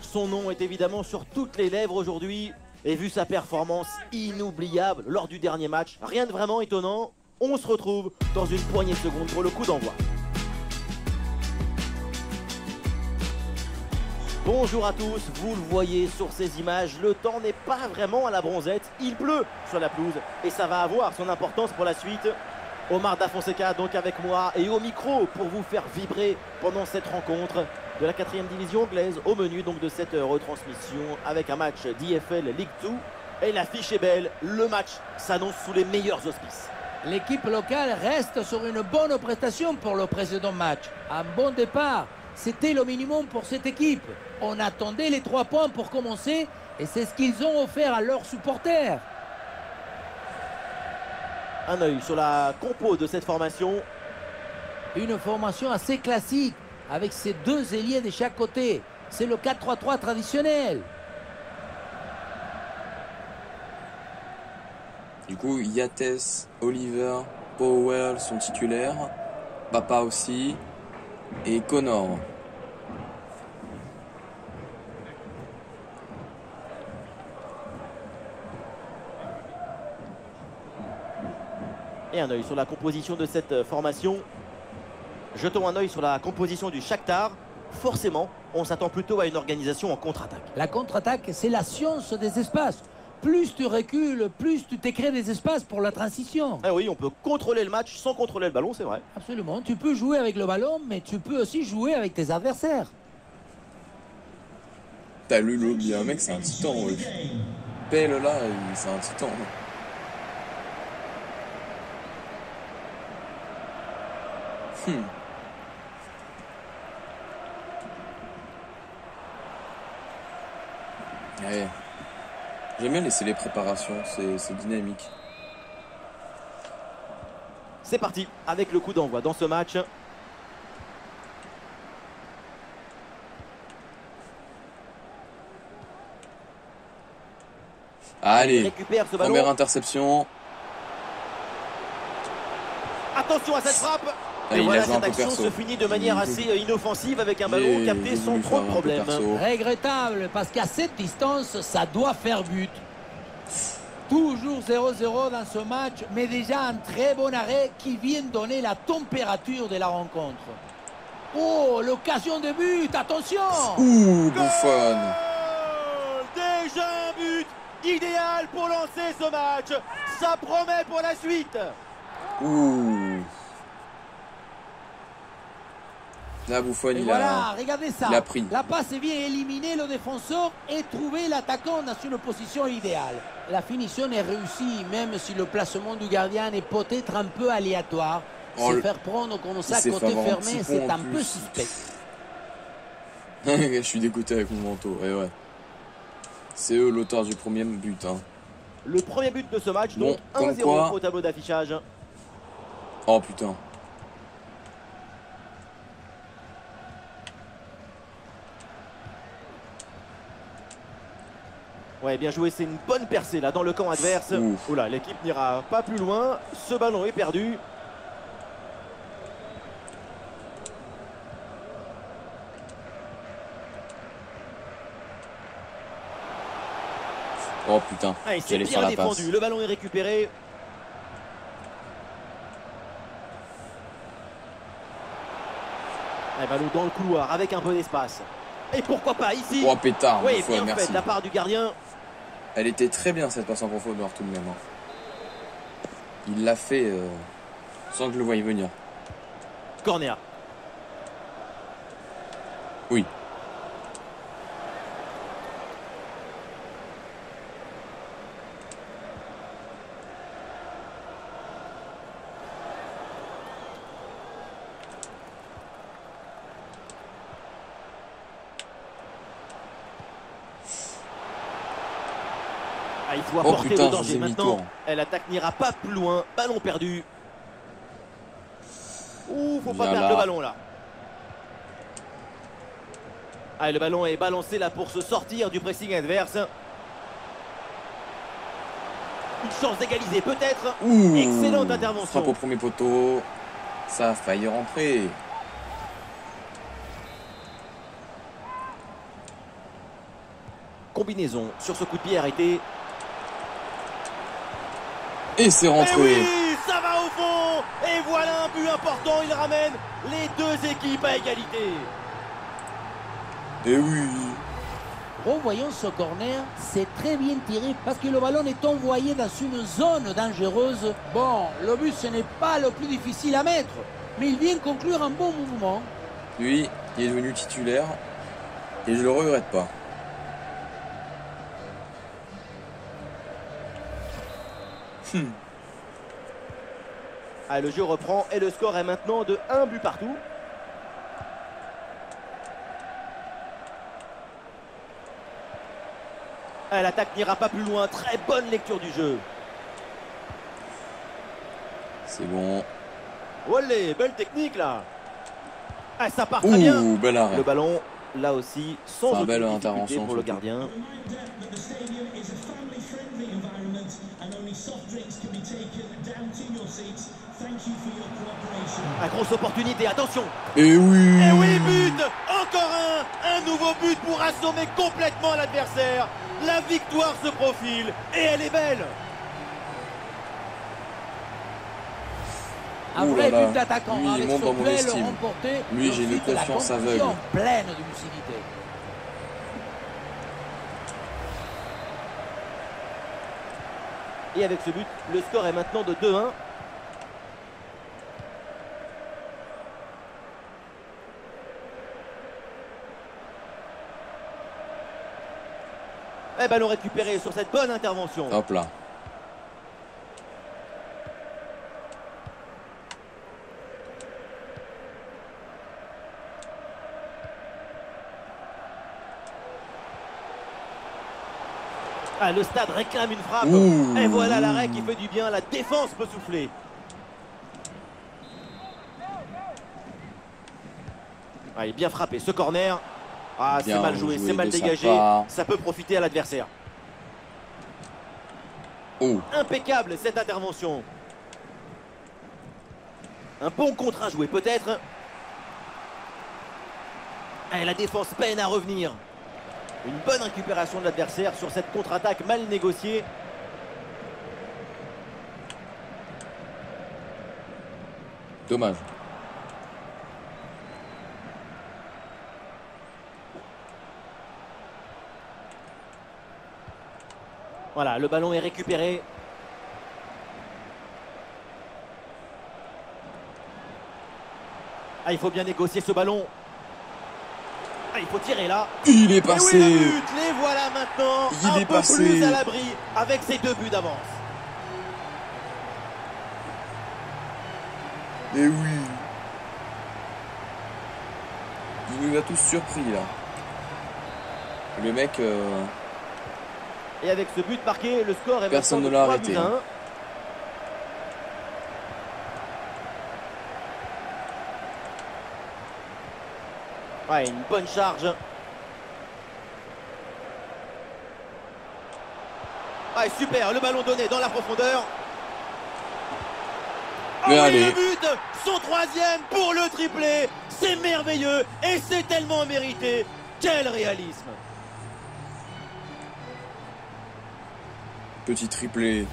Son nom est évidemment sur toutes les lèvres aujourd'hui. Et vu sa performance inoubliable lors du dernier match, rien de vraiment étonnant. On se retrouve dans une poignée de secondes pour le coup d'envoi. Bonjour à tous, vous le voyez sur ces images, le temps n'est pas vraiment à la bronzette, il pleut sur la pelouse et ça va avoir son importance pour la suite. Omar Da Fonseca donc avec moi et au micro pour vous faire vibrer pendant cette rencontre de la 4e division anglaise, au menu donc de cette retransmission avec un match d'IFL League 2. Et l'affiche est belle, le match s'annonce sous les meilleurs auspices. L'équipe locale reste sur une bonne prestation pour le précédent match. Un bon départ, c'était le minimum pour cette équipe. On attendait les 3 points pour commencer et c'est ce qu'ils ont offert à leurs supporters. Un œil sur la compo de cette formation. Une formation assez classique avec ses 2 ailiers de chaque côté. C'est le 4-3-3 traditionnel. Du coup, Yates, Oliver, Powell sont titulaires. Papa aussi. Et Connor. Et un œil sur la composition de cette formation. Jetons un œil sur la composition du Shakhtar. Forcément, on s'attend plutôt à une organisation en contre-attaque. La contre-attaque, c'est la science des espaces. Plus tu recules, plus tu te crées des espaces pour la transition. Ah oui, on peut contrôler le match sans contrôler le ballon, c'est vrai. Absolument, tu peux jouer avec le ballon, mais tu peux aussi jouer avec tes adversaires. T'as le lobby, un mec, c'est un titan. Ouais. Pelle là, c'est un titan. Ouais. J'aime bien laisser les préparations, c'est dynamique. C'est parti avec le coup d'envoi dans ce match. Allez, récupère ce ballon. Première interception. Attention à cette frappe. Et voilà, cette action se finit de manière assez inoffensive avec un ballon capté sans trop de problème. Regrettable, parce qu'à cette distance, ça doit faire but. Toujours 0-0 dans ce match, mais déjà un très bon arrêt qui vient donner la température de la rencontre. Oh, l'occasion de but, attention! Ouh, Buffon! Déjà un but idéal pour lancer ce match. Ça promet pour la suite. Ouh! Là, Buffon, regardez ça. Il a pris. La passe vient éliminer le défenseur et trouver l'attaquant dans une position idéale. La finition est réussie, même si le placement du gardien est peut-être un peu aléatoire. Se faire prendre comme ça, côté fermé, c'est un peu suspect. Je suis dégoûté avec mon manteau. Et ouais. C'est eux l'auteur du premier but. Hein. Le premier but de ce match, donc 1-0 au tableau d'affichage. Oh putain. Ouais, bien joué, c'est une bonne percée là dans le camp adverse. Oula, l'équipe n'ira pas plus loin. Ce ballon est perdu. Oh putain, c'est bien défendu, le ballon est récupéré. Un ballon dans le couloir avec un peu d'espace. Et pourquoi pas ici? Oh pétard, oui, bien fait de la part du gardien. Elle était très bien cette passe en profondeur tout de même. Il l'a fait sans que je le voie venir. Corner. Oui. Il faut apporter le danger maintenant. Elle attaque n'ira pas plus loin. Ballon perdu. Ouh, faut pas perdre le ballon là. Ah, le ballon est balancé là pour se sortir du pressing adverse. Une chance d'égaliser peut-être. Excellente intervention. Frappe au premier poteau. Ça a failli rentrer. Combinaison sur ce coup de pied arrêté. Et c'est rentré. Et oui, ça va au fond. Et voilà un but important. Il ramène les deux équipes à égalité. Et oui. Revoyons ce corner, c'est très bien tiré parce que le ballon est envoyé dans une zone dangereuse. Bon, le but ce n'est pas le plus difficile à mettre, mais il vient conclure un bon mouvement. Lui, il est devenu titulaire et je le regrette pas. Ah, le jeu reprend et le score est maintenant de 1 but partout. Ah, l'attaque n'ira pas plus loin. Très bonne lecture du jeu. C'est bon. Olé, belle technique là. Ah, ça part très bien. Bel arrêt. Le ballon, là aussi, sans aucune belle difficulté intervention, pour le surtout. gardien. Ah, grosse opportunité, attention. Et oui. Et oui, but. Encore un nouveau but pour assommer complètement l'adversaire. La victoire se profile et elle est belle. Un Ouh vrai là là. but d'attaquant Lui, il avec monte ce dans mon duel estime. remporté. Lui, j'ai une ensuite, la confiance conclusion aveugle. pleine de lucidité. Et avec ce but, le score est maintenant de 2-1. Et ballon récupéré sur cette bonne intervention. Hop là. Ah, le stade réclame une frappe. Ouh. Et voilà l'arrêt qui fait du bien. La défense peut souffler. Ah, il est bien frappé ce corner. Ah, c'est Bien mal joué, joué c'est mal de sa dégagé. part. Ça peut profiter à l'adversaire. Oh. Impeccable cette intervention. Un bon contre à jouer peut-être. Et la défense peine à revenir. Une bonne récupération de l'adversaire sur cette contre-attaque mal négociée. Dommage. Voilà, le ballon est récupéré. Ah, il faut bien négocier ce ballon. Ah, il faut tirer là. Il est Et passé. oui, le but, les voilà maintenant. Il un est peu passé. plus à l'abri avec ses 2 buts d'avance. Et oui. Il nous a tous surpris là. Le mec, Et avec ce but marqué, le score est Personne maintenant ne de l'a 3 buts arrêté, à 1. hein. Ouais, une bonne charge. Ouais, super, le ballon donné dans la profondeur. Oh Mais oui, allez. le but, son 3e pour le triplé. C'est merveilleux et c'est tellement mérité. Quel réalisme. petit triplé.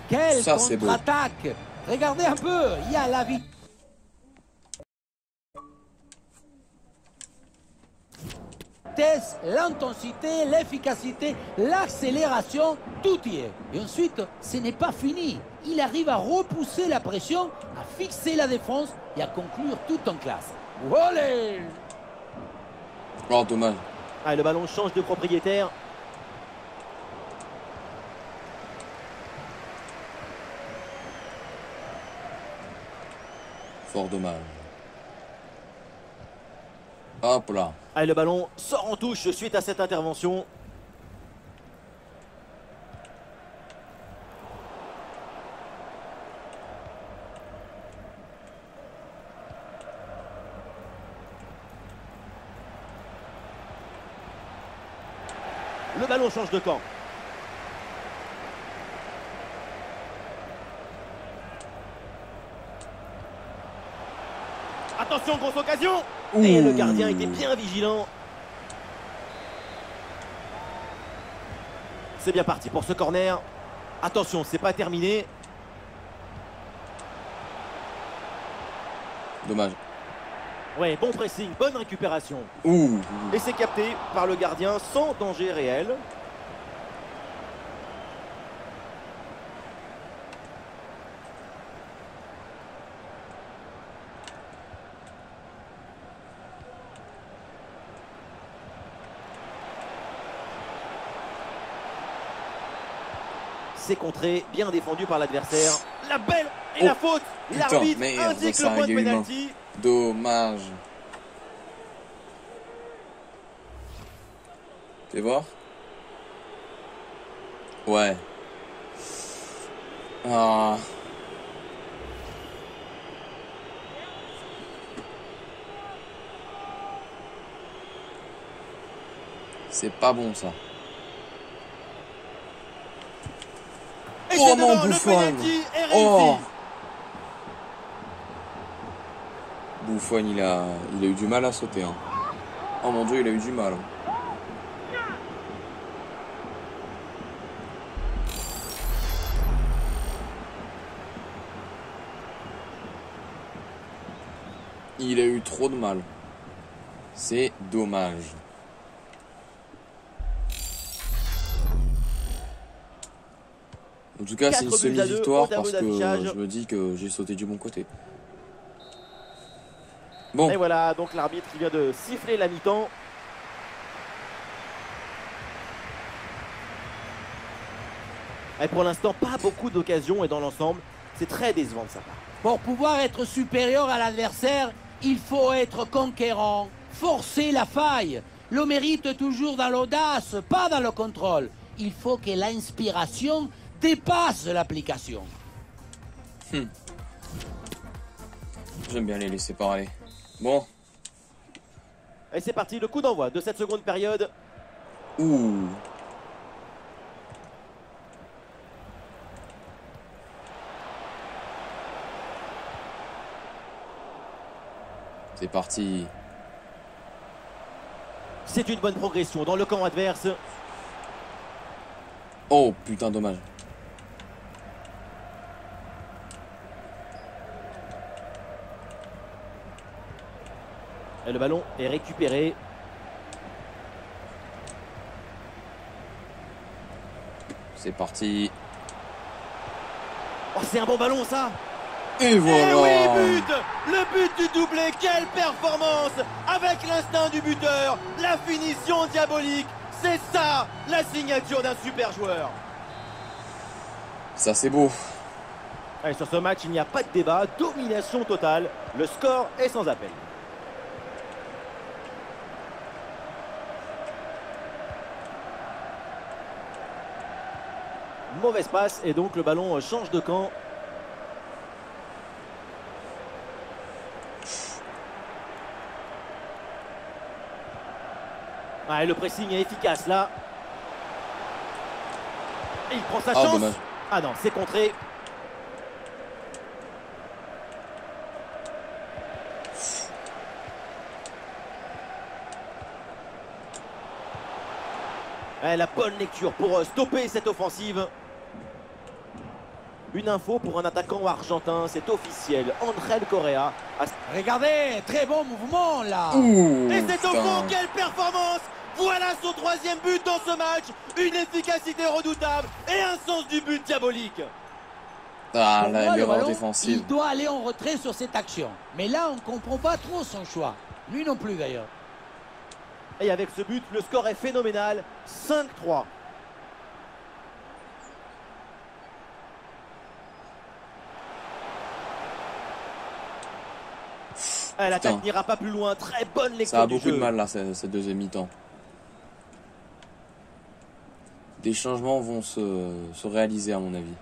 Quelle Ça, c'est beau. contre-attaque! Regardez un peu, il y a la vitesse, l'intensité, l'efficacité, l'accélération, tout y est. Et ensuite, ce n'est pas fini. Il arrive à repousser la pression, à fixer la défense et à conclure tout en classe. Olé! Oh, dommage. Ah, le ballon change de propriétaire. Fort dommage. Hop là. Ah, le ballon sort en touche suite à cette intervention. Le ballon change de camp. Attention, grosse occasion. Ouh. Et le gardien était bien vigilant. C'est bien parti pour ce corner. Attention, c'est pas terminé. Dommage. Ouais, bon pressing, bonne récupération. Ouh. Et c'est capté par le gardien sans danger réel. C'est contré, bien défendu par l'adversaire. La belle et la faute. L'arbitre indique le point de pénalty. Dommage. Fais voir. Ouais. Ah. C'est pas bon ça. Et oh c'est non, dedans, le Buffon. penalty est réussi. Oh. Buffon, il a eu du mal à sauter. Hein. Oh mon dieu, il a eu du mal. Il a eu trop de mal. C'est dommage. En tout cas, c'est une 4 buts à 2 semi-victoire au tableau parce que d'affichage. je me dis que j'ai sauté du bon côté. Bon, Et voilà, donc l'arbitre qui vient de siffler la mi-temps. Et pour l'instant, pas beaucoup d'occasions et dans l'ensemble, c'est très décevant de sa part. Pour pouvoir être supérieur à l'adversaire, il faut être conquérant, forcer la faille. Le mérite est toujours dans l'audace, pas dans le contrôle. Il faut que l'inspiration dépasse l'application. j'aime bien les laisser parler. Bon, Et c'est parti, le coup d'envoi de cette seconde période. ouh. C'est parti. C'est une bonne progression dans le camp adverse. Oh putain, dommage. Et le ballon est récupéré. C'est parti. Oh, c'est un bon ballon ça. Et Et voilà. oui, but. Le but du doublé, quelle performance. Avec l'instinct du buteur, la finition diabolique. C'est ça, la signature d'un super joueur. Ça c'est beau. Allez, sur ce match, il n'y a pas de débat, domination totale. Le score est sans appel. Mauvaise passe et donc le ballon change de camp. Ah, et le pressing est efficace là. Et il prend sa chance. Dommage. Ah non, c'est contré. La bonne lecture pour stopper cette offensive. Une info pour un attaquant argentin, c'est officiel. André Correa. Regardez, très bon mouvement là. Ouh, Et c'est au putain. fond, quelle performance! Voilà son troisième but dans ce match. Une efficacité redoutable et un sens du but diabolique. Ah, Pour moi, le l'erreur ballon, défensive. il doit aller en retrait sur cette action. Mais là, on ne comprend pas trop son choix. Lui non plus d'ailleurs. Et avec ce but, le score est phénoménal. 5-3. L'attaque Putain. n'ira pas plus loin. Très bonne lecture Ça a du beaucoup jeu. de mal là, cette deuxième mi-temps. Des changements vont se réaliser à mon avis.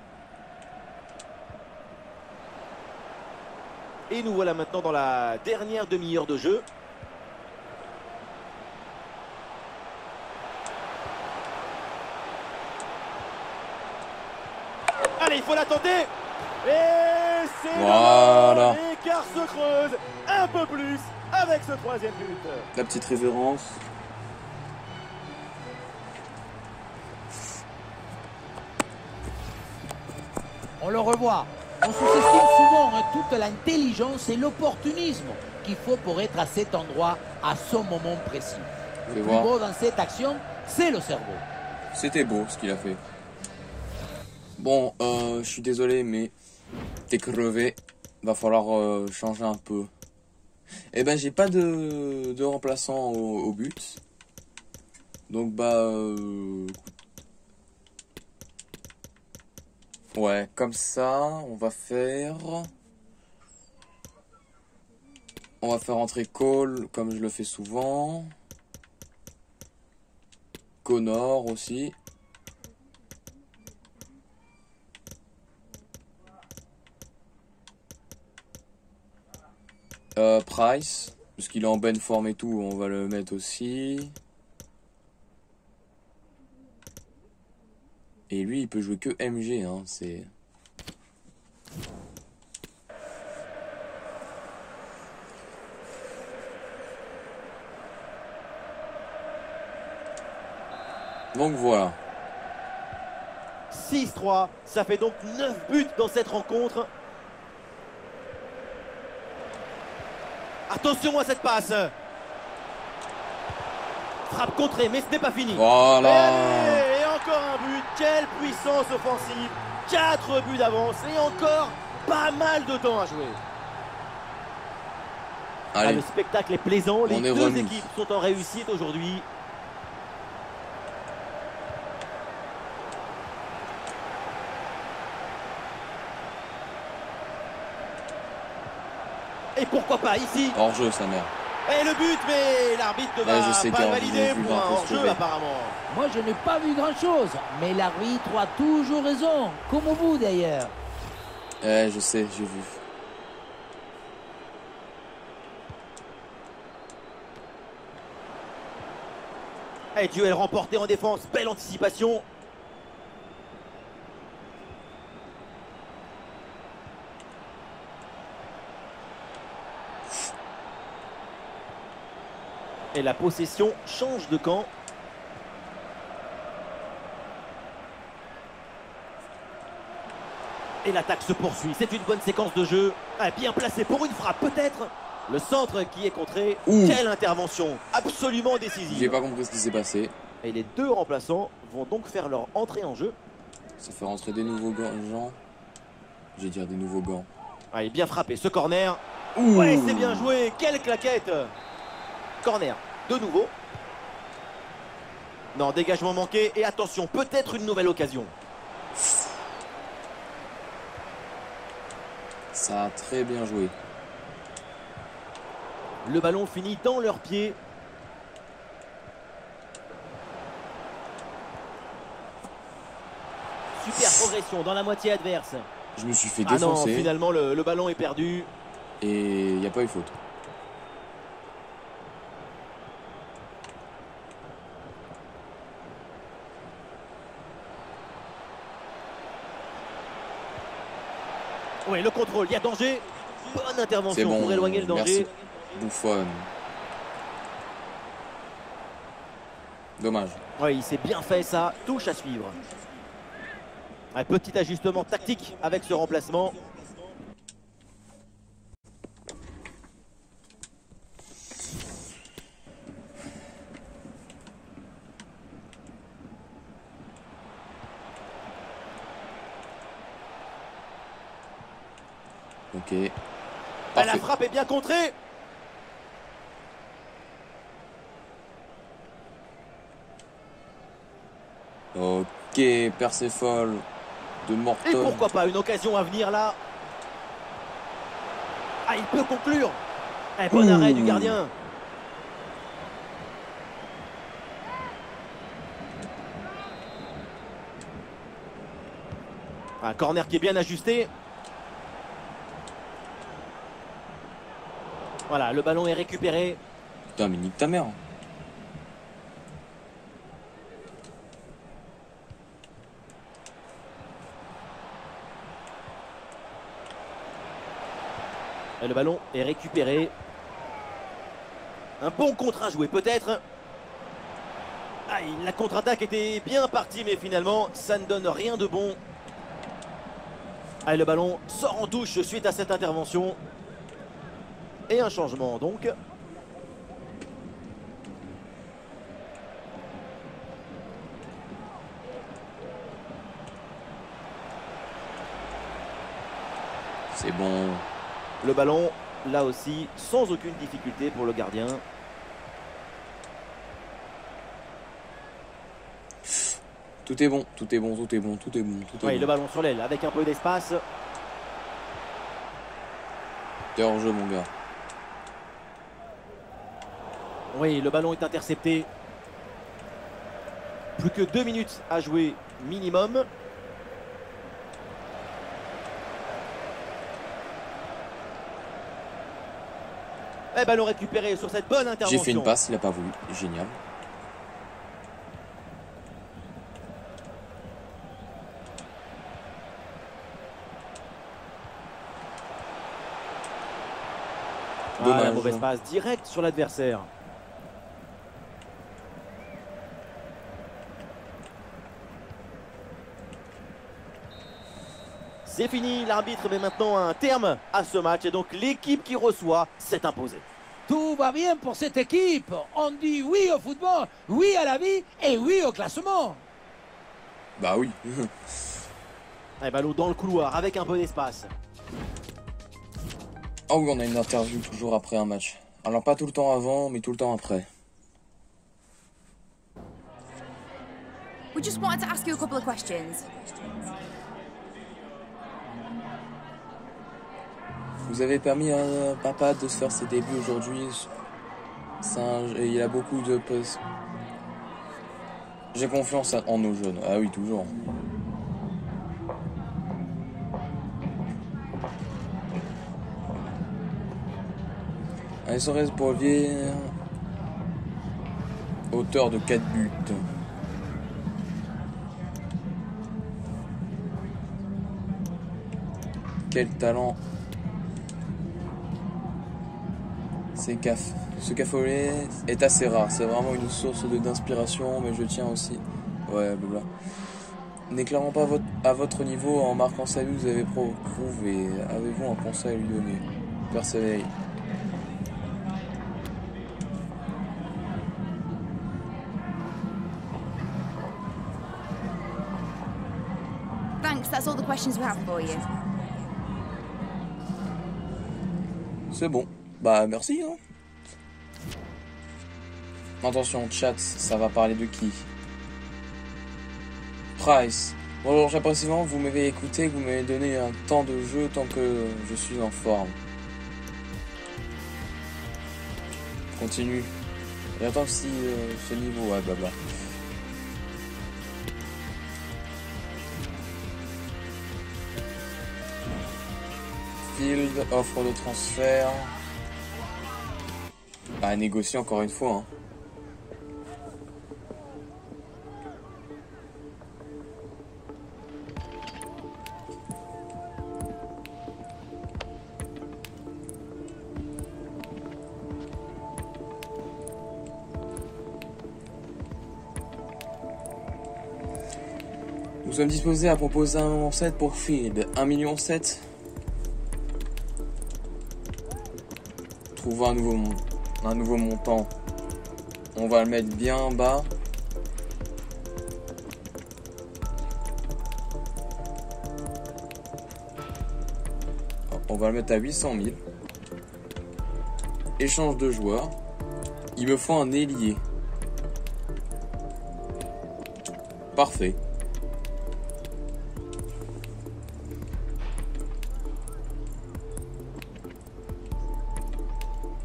Et nous voilà maintenant dans la dernière demi-heure de jeu. Allez, il faut la tenter. Et c'est Voilà. et l'écart se creuse un peu plus avec ce troisième but. La petite révérence. On le revoit. On sous-estime souvent toute l'intelligence et l'opportunisme qu'il faut pour être à cet endroit à ce moment précis. Le plus beau dans cette action, c'est le cerveau. C'était beau ce qu'il a fait. Bon, je suis désolé, mais t'es crevé. Va falloir changer un peu. Eh ben, j'ai pas de remplaçant au but. Donc, ouais, comme ça, on va faire entrer Cole, comme je le fais souvent. Connor aussi. Price, parce qu'il est en bonne forme et tout, on va le mettre aussi. Et lui, il peut jouer que MG, hein, c'est... Donc voilà. 6-3, ça fait donc 9 buts dans cette rencontre. Attention à cette passe. Frappe contrée, mais ce n'est pas fini. Voilà. Et encore un but. Quelle puissance offensive. 4 buts d'avance et encore pas mal de temps à jouer. Allez. Le spectacle est plaisant. Les deux remis. équipes sont en réussite aujourd'hui. Et pourquoi pas ici? Hors-jeu, sa mère. Et le but, mais l'arbitre ne va je sais pas qu'il y a valider vu pour un un peu hors-jeu sauvé. apparemment. Moi, je n'ai pas vu grand-chose, mais l'arbitre a toujours raison, comme vous d'ailleurs. Je sais, j'ai vu. Et duel remporté en défense, belle anticipation. Et la possession change de camp. Et l'attaque se poursuit. C'est une bonne séquence de jeu. Bien placé pour une frappe peut-être. Le centre qui est contré. Ouh. Quelle intervention. Absolument J'ai décisive. pas compris ce qui s'est passé. Et les deux remplaçants vont donc faire leur entrée en jeu. Ça fait rentrer des nouveaux gens. Je vais dire des nouveaux gants. Allez, bien frappé ce corner. Ouh. Ouais, c'est bien joué. Quelle claquette. Corner de nouveau. Non, dégagement manqué. Et attention, peut-être une nouvelle occasion. Ça a très bien joué. Le ballon finit dans leurs pieds. Super progression dans la moitié adverse. Je me suis fait Ah non, défoncer. finalement le ballon est perdu. Et il n'y a pas eu faute. Oui, le contrôle, il y a danger. Bonne C'est intervention bon. pour éloigner le danger. Merci. Buffon. Dommage. Oui, il s'est bien fait ça. Touche à suivre. Un petit ajustement tactique avec ce remplacement. Ok. La Parfait. frappe est bien contrée. Ok, Perséphone de Et Morton. pourquoi pas une occasion à venir là. Ah, il peut conclure. Bon arrêt du gardien. Un corner qui est bien ajusté. Voilà, le ballon est récupéré. Putain, mais nique ta mère. Et le ballon est récupéré. Un bon contre à jouer peut-être. Aïe, la contre-attaque était bien partie, mais finalement, ça ne donne rien de bon. Allez, le ballon sort en touche suite à cette intervention. Et un changement donc. C'est bon. Le ballon, là aussi, sans aucune difficulté pour le gardien. Tout est bon, tout est bon, tout est bon, tout est bon, tout est Oui, bon. le ballon sur l'aile avec un peu d'espace. T'es hors jeu, mon gars. Oui, le ballon est intercepté. Plus que 2 minutes à jouer minimum. Et ballon récupéré sur cette bonne intervention. J'ai fait une passe, il a pas voulu. Génial. Ah, la mauvaise passe directe sur l'adversaire. C'est fini, l'arbitre met maintenant un terme à ce match et donc l'équipe qui reçoit s'est imposée. Tout va bien pour cette équipe. On dit oui au football, oui à la vie et oui au classement. Bah oui. Et ballon dans le couloir avec un peu d'espace. Ah oui, on a une interview toujours après un match. Alors pas tout le temps avant, mais tout le temps après. We just wanted to ask you a couple of questions. Vous avez permis à papa de se faire ses débuts aujourd'hui. Il a beaucoup de... J'ai confiance en nos jeunes. Ah oui, toujours. Allez, Sorez pour Olivier. Auteur de 4 buts. Quel talent. Ce café est assez rare. C'est vraiment une source d'inspiration, mais je tiens aussi. Ouais, blabla. N'éclairons pas à votre niveau en marquant sa but, vous avez prouvé. Avez-vous un conseil à lui donner? Persévérez. Thanks, that's all the questions we have for you. C'est bon. Bah merci hein. Attention, chat, ça va parler de qui? Price. Bonjour, j'apprécie vraiment que vous m'avez écouté, que vous m'avez donné un temps de jeu tant que je suis en forme. Continue. Et attends si ce niveau, ouais, blabla. Field, offre de transfert. À négocier encore une fois. Hein. Nous sommes disposés à proposer 1,7 million pour Field. 1,7 million. Trouvons un nouveau montant. On va le mettre bien bas. On va le mettre à 800 000. Échange de joueurs. Il me faut un ailier. Parfait.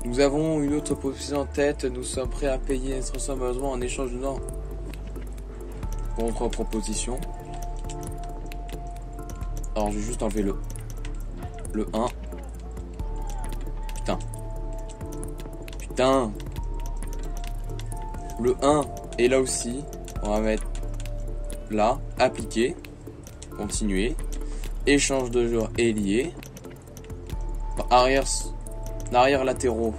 Nous avons une autre proposition en tête. Nous sommes prêts à payer notre somme en échange de notre proposition. Alors je vais juste enlever le 1. Putain. Le 1 est là aussi. On va mettre là. Appliquer. Continuer. Échange de joueurs ailier. arrière latéraux.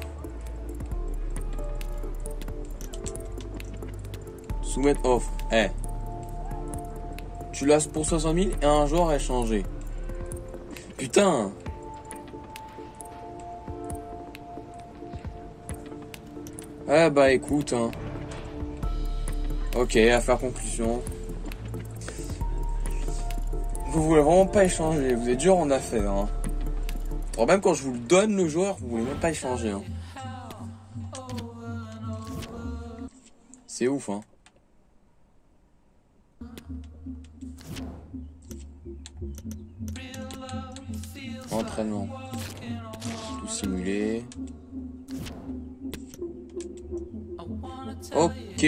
Soumettre offre. Eh. Tu l'as pour 60 000 et un joueur à échanger. Putain. Eh bah écoute, hein. Ok, affaire conclusion. Vous voulez vraiment pas échanger, vous êtes dur en affaires, hein. Alors même quand je vous le donne le joueur, vous voulez même pas échanger, hein. C'est ouf, hein. Entraînement. Tout simulé. Ok.